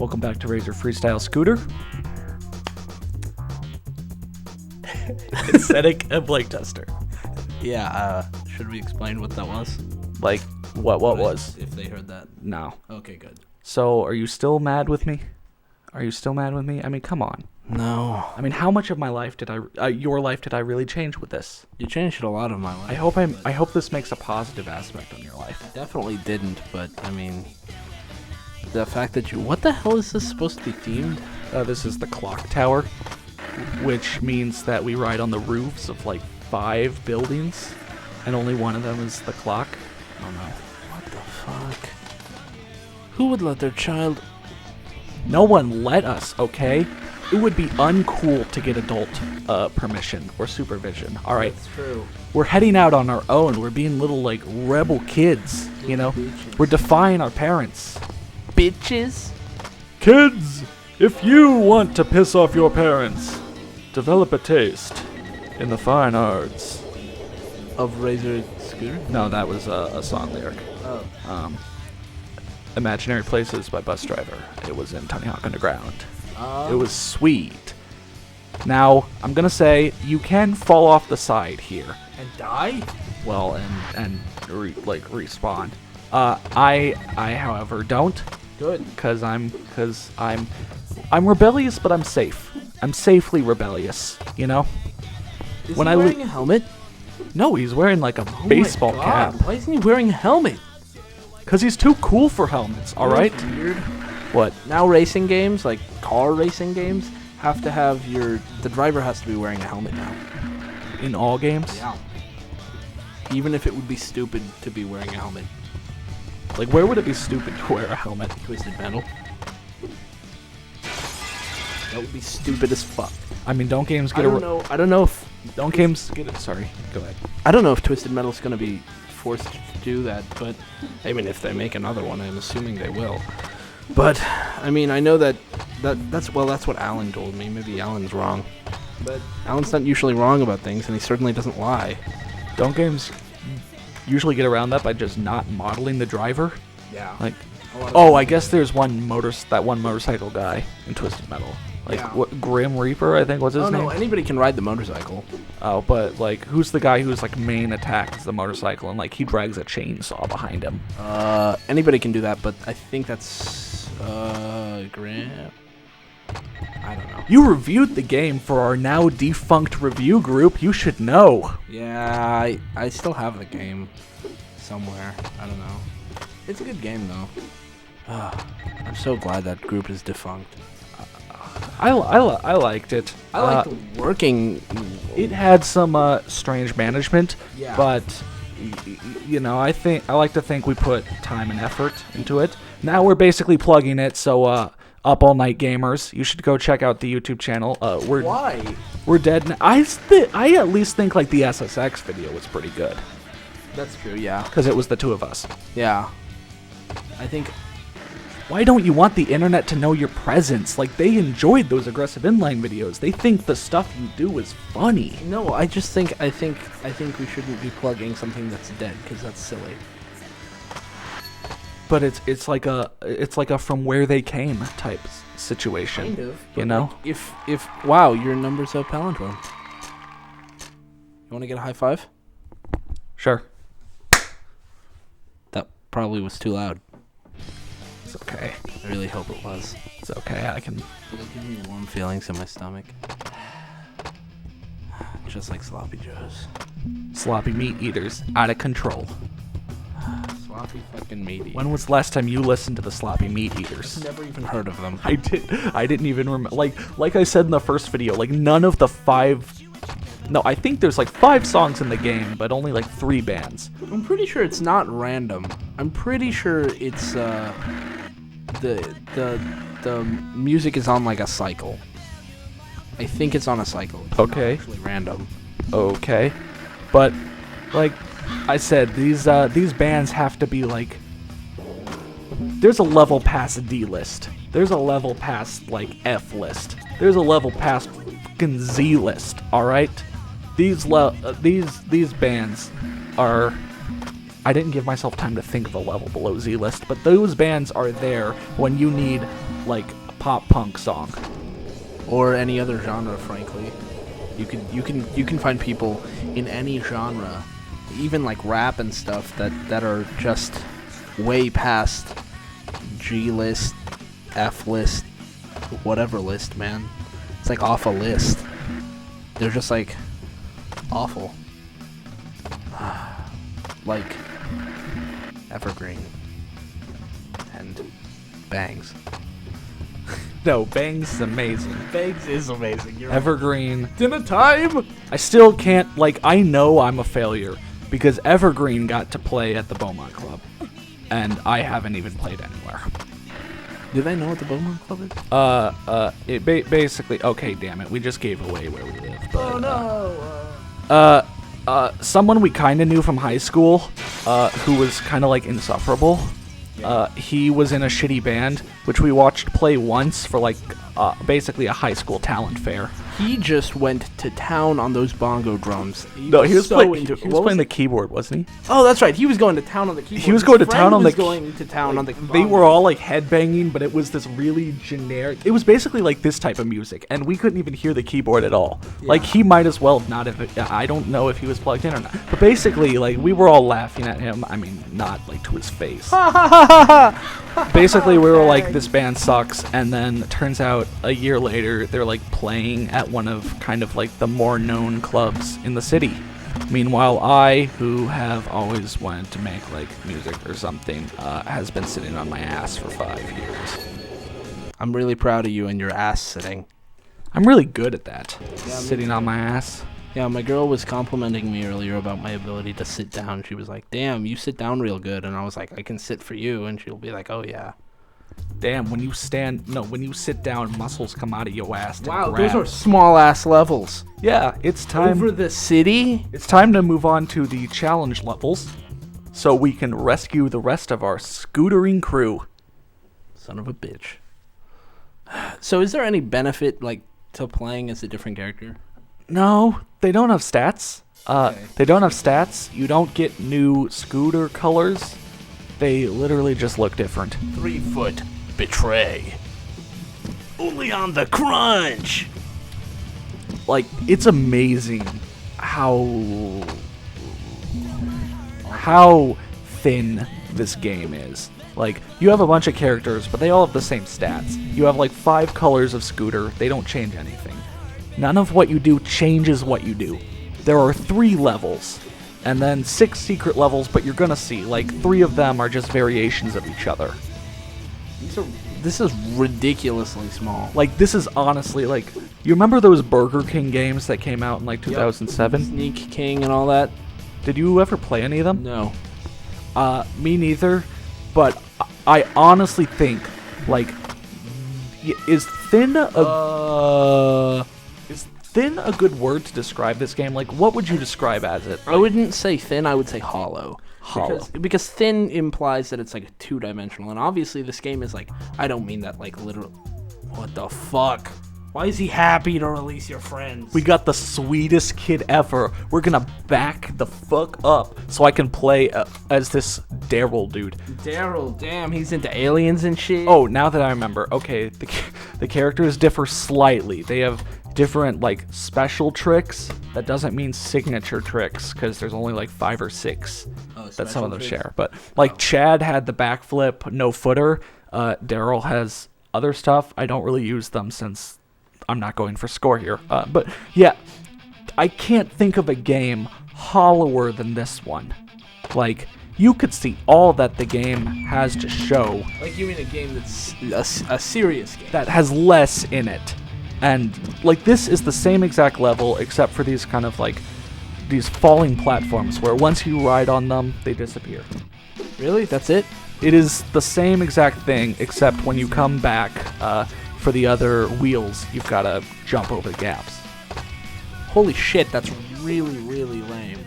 Welcome back to Razor Freestyle Scooter. Aesthetic and Blake Tester. Yeah, should we explain what that was? Like, what was? If they heard that. No. Okay, good. So, are you still mad with me? Are you still mad with me? I mean, come on. No. I mean, how much of my life did your life did I really change with this? You changed a lot of my life. I hope this makes a positive aspect on your life. Definitely didn't, but, I mean... The fact that what the hell is this supposed to be themed? This is the clock tower, which means that we ride on the roofs of like 5 buildings, and only one of them is the clock. Oh no. What the fuck? Who would let their child... No one let us, okay? It would be uncool to get adult permission or supervision, alright? That's true. We're heading out on our own. We're being little, like, rebel kids, you know? We're defying our parents. Bitches? Kids, if you want to piss off your parents, develop a taste in the fine arts. Of Razor Scooter? No, that was a song lyric. Oh. Imaginary Places by Bus Driver. It was in Tony Hawk Underground. Oh. It was sweet. Now, I'm gonna say, you can fall off the side here. And die? Well, and respawn. I, however, don't. Good. Cause I'm rebellious, but I'm safe. I'm safely rebellious, you know? Is When he I wearing a helmet? No, he's wearing like a Oh baseball my cap. God. Why isn't he wearing a helmet? Cause he's too cool for helmets, alright? That's weird. What? Now racing games, like car racing games, have to have the driver has to be wearing a helmet now. In all games? Yeah. Even if it would be stupid to be wearing a helmet. Like, where would it be stupid to wear a helmet? Twisted Metal. That would be stupid as fuck. I mean, don't games I get don't know if Don't games get it? Sorry, go ahead. I don't know if Twisted Metal's gonna be forced to do that, but I mean, if they make another one, I'm assuming they will. But I mean, I know that's what Alan told me. Maybe Alan's wrong, but Alan's not usually wrong about things, and he certainly doesn't lie. Don't games usually get around that by just not modeling the driver? Yeah. Like, oh, I guess there's one motorcycle guy in Twisted Metal. Like, Yeah. what, Grim Reaper, I think, what's his name? No, anybody can ride the motorcycle. Oh, but, like, who's the guy who's, like, main attack is the motorcycle, and, like, he drags a chainsaw behind him? Anybody can do that, but I think that's Graham. I don't know. You reviewed the game for our now defunct review group. You should know. Yeah, I still have the game somewhere. I don't know. It's a good game though. I'm so glad that group is defunct. I liked it. I liked working. It had some strange management, Yeah. but you know, I like to think we put time and effort into it. Now we're basically plugging it, so Up All Night Gamers, you should go check out the YouTube channel. Why? We're dead now. I at least think like the SSX video was pretty good That's true. Yeah. because it was the two of us. Yeah. I think. Why don't you want the internet to know your presence? Like, they enjoyed those aggressive inline videos. They think the stuff you do is funny. No, I just think I think we shouldn't be plugging something that's dead because that's silly. But it's like a from where they came type situation. Kind of. You know? Like, if wow, your number's a palindrome. You want to get a high five? Sure. That probably was too loud. It's okay. I really hope it was. It's okay. I can. It'll give me warm feelings in my stomach. Just like Sloppy Joe's. Sloppy meat eaters out of control. Sloppy fucking meaty. When was the last time you listened to the Sloppy Meat Eaters? Never even heard of them. I didn't even remember. Like I said in the first video, like none of the 5. No, I think there's like 5 songs in the game, but only like 3 bands. I'm pretty sure it's not random. I'm pretty sure it's the music is on like a cycle. I think it's on a cycle. It's Okay. not actually random. Okay, but like I said, these bands have to be like. There's a level past D list. There's a level past like F list. There's a level past fucking Z list. All right, these bands are I didn't give myself time to think of a level below Z list, but those bands are there when you need like a pop punk song. Or any other genre, frankly. You can find people in any genre, even like rap and stuff that are just way past G list, F list, whatever list, man. It's like off a list. They're just like awful. Like Evergreen and Bangs. No, Bangs is amazing. Bangs is amazing. You're Evergreen. dinner time. I still can't, like, I know I'm a failure because Evergreen got to play at the Beaumont Club, and I haven't even played anywhere. Do they know what the Beaumont Club is? Basically, okay, damn it, we just gave away where we live. But, no. Someone we kind of knew from high school, who was kind of like insufferable. He was in a shitty band, which we watched play once for like basically a high school talent fair. He just went to town on those bongo drums. He was playing the keyboard, wasn't he? Oh, that's right. He was going to town on the keyboard. He was going to town on the bongo. They were all like headbanging, but it was this really generic. It was basically like this type of music, and we couldn't even hear the keyboard at all. Yeah. Like he might as well not have. I don't know if he was plugged in or not. But basically, like we were all laughing at him. I mean, not like to his face. Basically, we were like, this band sucks, and then it turns out a year later they're like playing at one of kind of like the more known clubs in the city. Meanwhile, I, who have always wanted to make like music or something, has been sitting on my ass for 5 years. I'm really proud of you and your ass sitting. I'm really good at that, sitting on my ass. Yeah, my girl was complimenting me earlier about my ability to sit down. She was like, damn, you sit down real good. And I was like, I can sit for you. And she'll be like, oh, yeah. Damn, when you sit down, muscles come out of your ass. Wow, those are small-ass levels. Yeah, it's time. Over the city? It's time to move on to the challenge levels so we can rescue the rest of our scootering crew. Son of a bitch. So is there any benefit, like, to playing as a different character? No, they don't have stats. They don't have stats. You don't get new scooter colors. They literally just look different. 3 foot betray. Only on the crunch. Like, it's amazing how thin this game is. Like, you have a bunch of characters, but they all have the same stats. You have like 5 colors of scooter. They don't change anything. None of what you do changes what you do. There are 3 levels, and then 6 secret levels, but you're gonna see, like, 3 of them are just variations of each other. This is ridiculously small. Like, this is honestly, like, you remember those Burger King games that came out in, like, 2007? Sneak King and all that? Did you ever play any of them? No. Me neither, but I honestly think, like, is thin a good word to describe this game? Like, what would you describe as it? I wouldn't say thin, I would say hollow. Hollow. Because thin implies that it's like a 2-dimensional, and obviously this game is like, I don't mean that like literal. What the fuck? Why is he happy to release your friends? We got the sweetest kid ever. We're gonna back the fuck up so I can play as this Daryl dude. Daryl, damn, he's into aliens and shit. Oh, now that I remember. Okay, the characters differ slightly. They have different, like, special tricks. That doesn't mean signature tricks, because there's only like 5 or 6 that some of them share. But like Chad had the backflip, no footer. Daryl has other stuff. I don't really use them since I'm not going for score here. But yeah, I can't think of a game hollower than this one. Like, you could see all that the game has to show. Like, you mean a game that's a serious game? That has less in it. And, like, this is the same exact level, except for these kind of, like, these falling platforms, where once you ride on them, they disappear. Really? That's it? It is the same exact thing, except when you come back for the other wheels, you've got to jump over the gaps. Holy shit, that's really, really lame.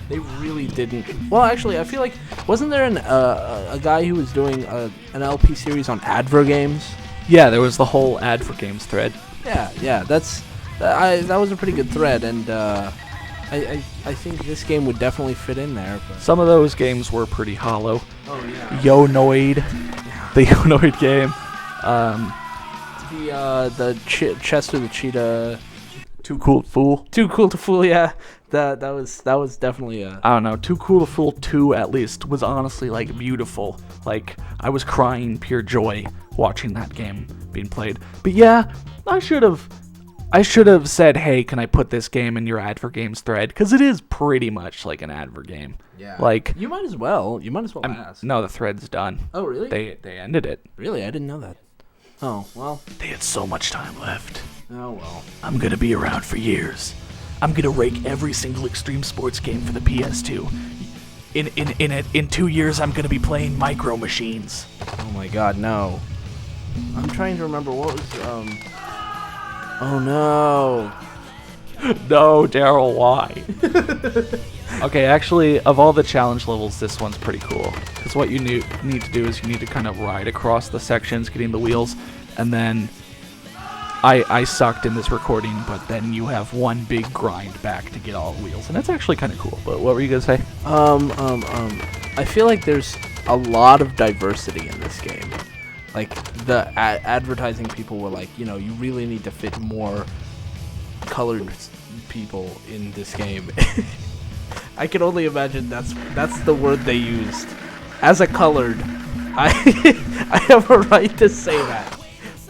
They really didn't. Well, actually, I feel like, wasn't there a guy who was doing an LP series on Adver games? Yeah, there was the whole Adver games thread. Yeah, that was a pretty good thread, and I think this game would definitely fit in there. But. Some of those games were pretty hollow. Oh yeah. Yonoid, the Yonoid game. Chest of the Cheetah. Too Cool to Fool. Too Cool to Fool. Yeah, that was definitely a. I don't know. Too Cool to Fool 2 at least was honestly like beautiful. Like I was crying pure joy watching that game being played. But yeah, I should have said, hey, can I put this game in your Adver Games thread? Because it is pretty much like an Adver game. Yeah. Like you might as well ask. No, the thread's done. Oh really? They ended it. Really, I didn't know that. Oh well. They had so much time left. Oh well. I'm gonna be around for years. I'm gonna rake every single extreme sports game for the PS2. In 2 years, I'm gonna be playing Micro Machines. Oh my God, no. I'm trying to remember what was Oh no. No, Daryl, why? Okay, actually, of all the challenge levels, this one's pretty cool. Because what you need to do is you need to kind of ride across the sections, getting the wheels, and then I sucked in this recording, but then you have one big grind back to get all the wheels, and that's actually kind of cool. But what were you gonna say? I feel like there's a lot of diversity in this game. Like the advertising people were like, you know, you really need to fit more colored people in this game. I can only imagine that's the word they used. As a colored, I have a right to say that.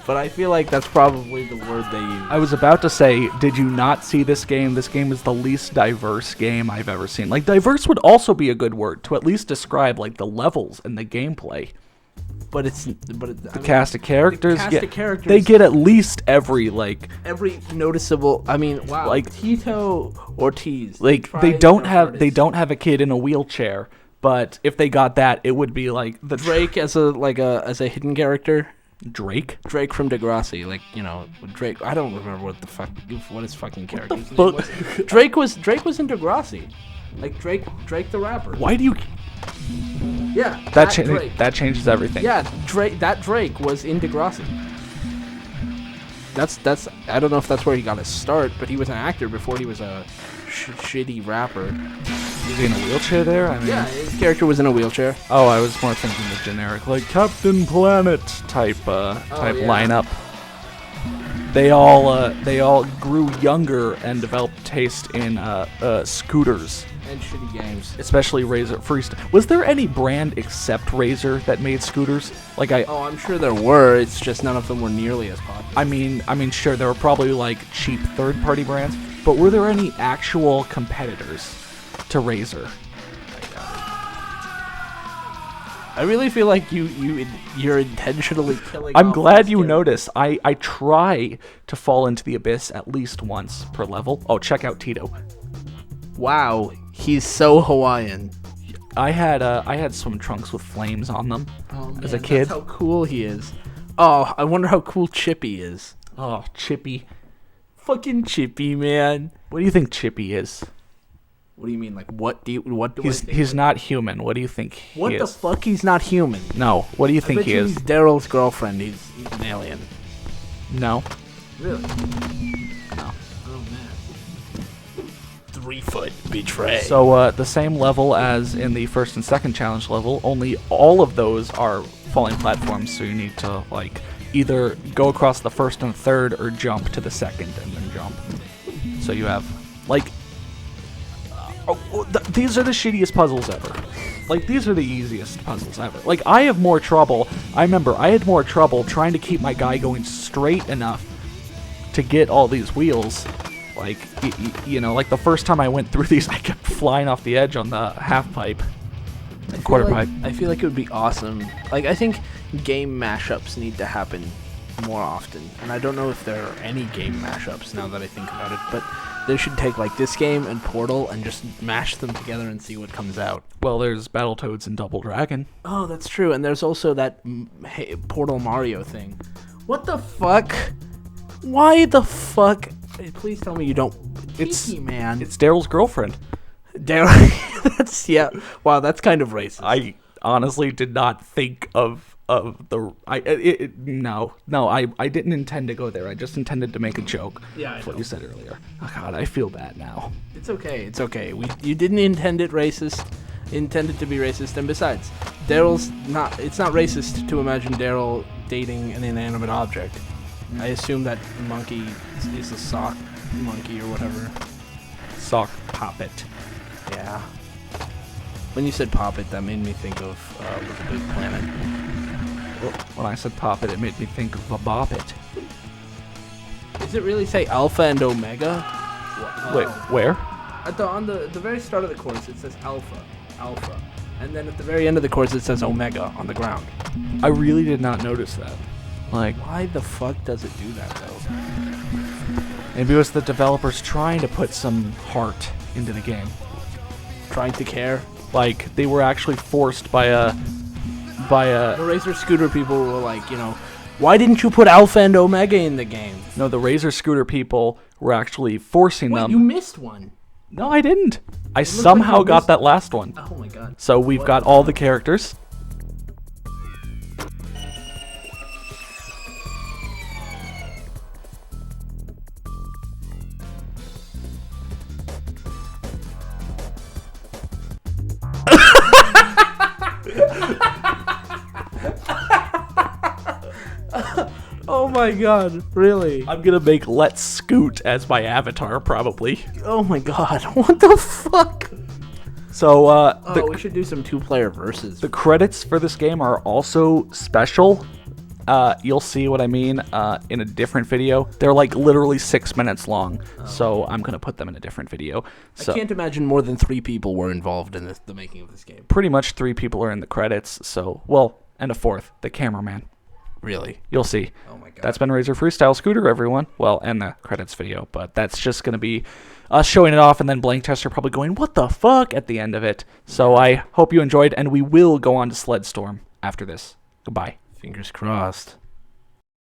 But I feel like that's probably the word they use. I was about to say, did you not see this game? This game is the least diverse game I've ever seen. Like, diverse would also be a good word to at least describe, like, the levels and the gameplay. The cast of characters, characters, they get at least every noticeable. I mean, wow, like Tito Ortiz. Like they don't have a kid in a wheelchair, but if they got that, it would be like the Drake as a hidden character. Drake from Degrassi, like, you know, Drake. I don't remember what his fucking character's name was. Drake was in Degrassi, like Drake the rapper. Why do you? Yeah, that changes everything. Yeah, Drake was in Degrassi. That's I don't know if that's where he got his start, but he was an actor before he was a shitty rapper. Was he in a wheelchair there? I mean, yeah, his character was in a wheelchair. Oh, I was more thinking the generic, like Captain Planet type lineup. They all grew younger and developed taste in scooters. And shitty games. Especially Razor Freestyle. Was there any brand except Razor that made scooters? Oh, I'm sure there were. It's just none of them were nearly as popular. I mean, sure, there were probably like cheap third-party brands, but were there any actual competitors to Razor? I really feel like you're intentionally killing. I'm glad you noticed. I try to fall into the abyss at least once per level. Oh, check out Tito. Wow, he's so Hawaiian. I had swim trunks with flames on them as a kid. That's how cool he is. Oh, I wonder how cool Chippy is. Oh, Chippy. Fucking Chippy, man. What do you think Chippy is? What do you mean? Like, what do I think? He's not human. What do you think he is? What the fuck? He's not human. No. What do you think he is? He's Daryl's girlfriend. He's an alien. No. Really? No. Oh, man. 3-foot betray. So, the same level as in the first and second challenge level, only all of those are falling platforms, so you need to, like, either go across the first and third or jump to the second and then jump. So you have, like... these are the shittiest puzzles ever. Like, these are the easiest puzzles ever. Like, I have more trouble... I remember, I had more trouble trying to keep my guy going straight enough to get all these wheels. Like, you know, like the first time I went through these, I kept flying off the edge on the half pipe. Quarter pipe. I feel like it would be awesome. Like, I think game mashups need to happen more often. And I don't know if there are any game mashups now that I think about it, but they should take, like, this game and Portal and just mash them together and see what comes out. Well, there's Battletoads and Double Dragon. Oh, that's true. And there's also that Portal Mario thing. What the fuck? Why the fuck? Please tell me you don't... Tiki, man. It's Daryl's girlfriend. Daryl... That's... Yeah. Wow, that's kind of racist. I honestly did not think of of the no, I didn't intend to go there. I just intended to make a joke. Yeah, That's what you said earlier. Oh God, I feel bad now. It's okay. It's okay. You didn't intend it racist. Intended to be racist, and besides, Daryl's not. It's not racist to imagine Daryl dating an inanimate object. I assume that monkey is a sock monkey or whatever. Sock puppet. Yeah. When you said Poppet, that made me think of Little Big Planet. When I said poppet, it made me think of a boppet. Does it really say Alpha and Omega? Wait, where? On the very start of the chorus, it says Alpha, and then at the very end of the chorus, it says Omega on the ground. I really did not notice that. Like, Why the fuck does it do that though? maybe it was the developers trying to put some heart into the game. Trying to care. Like, they were actually forced by a The Razor Scooter people were like, why didn't you put Alpha and Omega in the game? No, the Razor Scooter people were actually forcing Wait, them. you missed one. No, I didn't. I looks somehow like you got missed- that last one. Oh my god. So we've got all the characters. Oh my god, really? I'm gonna make Let's Scoot as my avatar, probably. Oh my god, what the fuck? So, We should do some two-player versus. the credits for this game are also special. You'll see what I mean in a different video. They're like literally 6 minutes long, so I'm gonna put them in a different video. So I can't imagine more than 3 people were involved in the making of this game. pretty much 3 people are in the credits. So, well, and a 4th, the cameraman. Really? You'll see. Oh my god. That's been Razor Freestyle Scooter, everyone. Well, and the credits video, but that's just going to be us showing it off, and then Blank Tester probably going, what the fuck, at the end of it. So I hope you enjoyed, and we will go on to Sled Storm after this. Goodbye. Fingers crossed.